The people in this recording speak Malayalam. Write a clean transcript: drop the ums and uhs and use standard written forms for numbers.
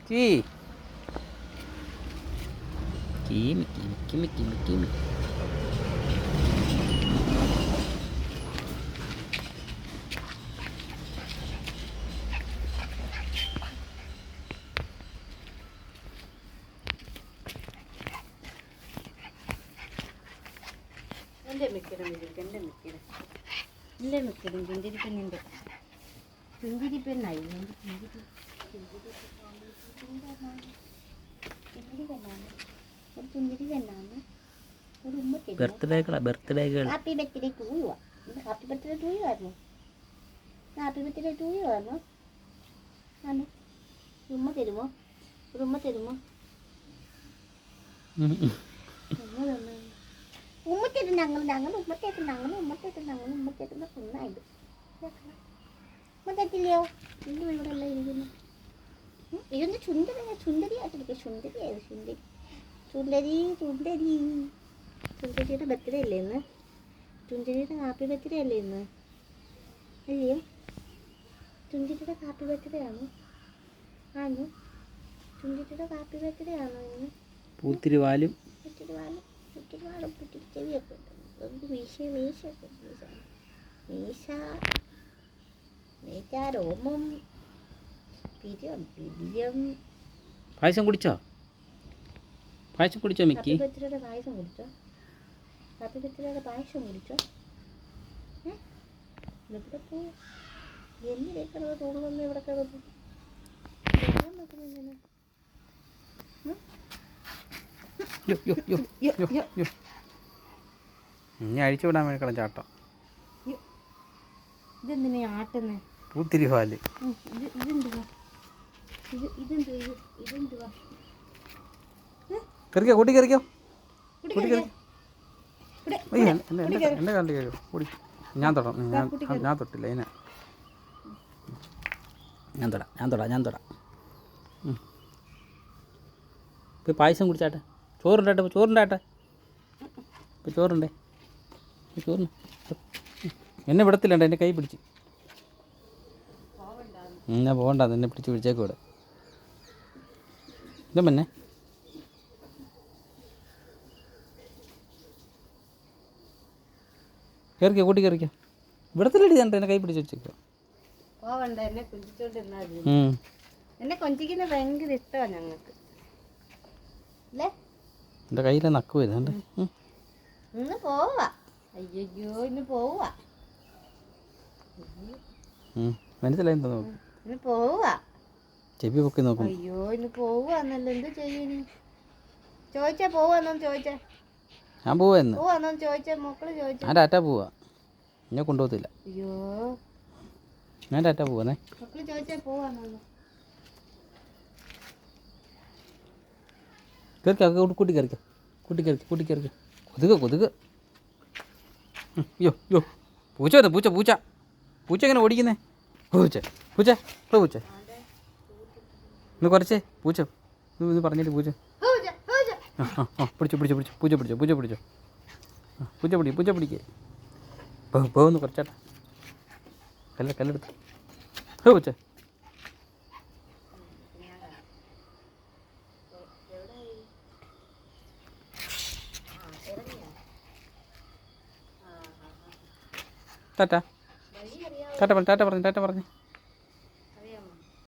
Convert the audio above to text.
ചീ കീമി കീമി കീമി കീമി കീമി. എൻ്റെ മിക്കടും എൻ്റെ മിക്കടും എൻ്റെ മിക്കടും പുഞ്ചിരി പെണ്ണിൻ്റെ പുഞ്ചിരി പെണ്ണായി എൻ്റെ പുഞ്ചിരി പുഞ്ചിരി പെണ്ണാണ് ഒരു ഉമ്മ ബർത്ത്ഡേകളാ ബർത്ത്ഡേകൾ. Happy birthday to you happy birthday to you ആയിരുന്നു. ഹാപ്പി ബർത്ത്ഡേ ടു യു ആയിരുന്നു. ആണ് ഉമ്മ തരുമോ? ഒരു ഉമ്മ തരുമോ? ഉമ്മത്തേട്ട് ഞങ്ങൾ ഉമ്മത്തേട്ടുന്ന കുന്നായിട്ട് ഉമ്മത്തേറ്റില്ലയോ? ഇന്ന് ഇവിടെ എല്ലാം ഇരിക്കുന്നു. ഇതൊന്ന് ചുണ്ടരിയായിട്ടിരിക്കുക. ചുണ്ടരിയുടെ ബർത്ത്ഡേ അല്ലേ ഇന്ന്? ചുണ്ടരിയുടെ ഹാപ്പി ബർത്ത്ഡേ അല്ലേ ഇന്ന്? അല്ലയോ? ചുണ്ടരിയുടെ ഹാപ്പി ബർത്ത്ഡേ ആണോ? ചുണ്ടരിയുടെ ഹാപ്പി ബർത്ത്ഡേ ആണോ ഇന്ന്? പൂത്തിരിവാലും ചെവിയൊക്കെ ഉണ്ട്. മീശ രോമം പിരിയം. പായസം കുടിച്ചോ മിക്കി? ബർത്ത്ഡേയുടെ പായസം കുടിച്ചോ? ഹാപ്പി ബർത്ത്ഡേയുടെ പായസം കുടിച്ചോ? ഇവിടെ പോ എന്നിടേക്കണത് തോന്നുന്നു. ഇവിടെ കിടന്നു ഇനി അഴിച്ചു വിടാൻ വേണ്ടി കളഞ്ഞ ചാട്ടം. ഇതെന്തിനാ ആട്ടുന്നേ? പൂത്തിരിവാല് ഇതെന്തുവാ? കറിക്കോ കൂട്ടി കറിക്കോ എൻ്റെ കാലിൽ കയറിയോ? കൂടി ഞാൻ തൊടാം. ഞാൻ തൊട്ടില്ല അതിനെ. ഞാൻ തൊടാം. ഇപ്പോൾ പായസം കുടിച്ചാട്ടെ. ചോറുണ്ടാട്ടെ. ഇപ്പോൾ ചോറുണ്ടേ. ചോറിന് എന്നെ വിടത്തില്ലണ്ട. എൻ്റെ കൈ പിടിച്ച്. ഞാൻ പോകണ്ട. എന്നെ പിടിച്ചേക്കും ഇവിടെ. എന്താ പിന്നെ കയറിക്കോ കൂട്ടി കയറിക്കോ. വിടത്തില്ലടി. ഞാൻ എന്നെ കൈ പിടിച്ച് വെച്ചേക്കോ. എന്നെ കൊഞ്ചിക്കുന്ന ഭയങ്കര ഇഷ്ടമാണ് ഞങ്ങൾക്ക്. എൻ്റെ കയ്യിലെ നക്ക് വരുന്നുണ്ട്. ഇന്ന് പോവാ. അയ്യോ ഇന്ന് പോവാ. മനസ്സിലായി നോക്കും. ഇന്ന് പോവാ. ചെവി പൊക്കി നോക്കും. അയ്യോ ഇന്ന് പോവാന്നല്ലോ. എന്ത് ചെയ്യുന്നു? ചോദിച്ചാ പോവാന്നോന്ന് ചോദിച്ചാ. ഞാൻ പോവാന്ന് ചോദിച്ചാ മക്കള് ചോദിച്ചാ. ഞാൻ ടാറ്റ പോവാ. എന്നെ കൊണ്ടുപോകത്തില്ല. അയ്യോ ഞാൻ ടാറ്റ പോവാന്നേ. മക്കള് ചോദിച്ചാ പോവാന്നോ? കൂട്ടി കയറിക്കോ. കൊതുക്. യോ പൂച്ച വന്നു. പൂച്ച എങ്ങനെ ഓടിക്കുന്നേ? പൂച്ച ഇന്ന് കുറച്ചേ പൂച്ച ഇന്ന് പറഞ്ഞിട്ട് പൂച്ച പിടിച്ചോ. പൂച്ച പിടിക്കേ. പോന്ന് കുറച്ചാട്ടെ. കല്ലെടുത്ത് പൂച്ച. ടാറ്റ പറഞ്ഞു.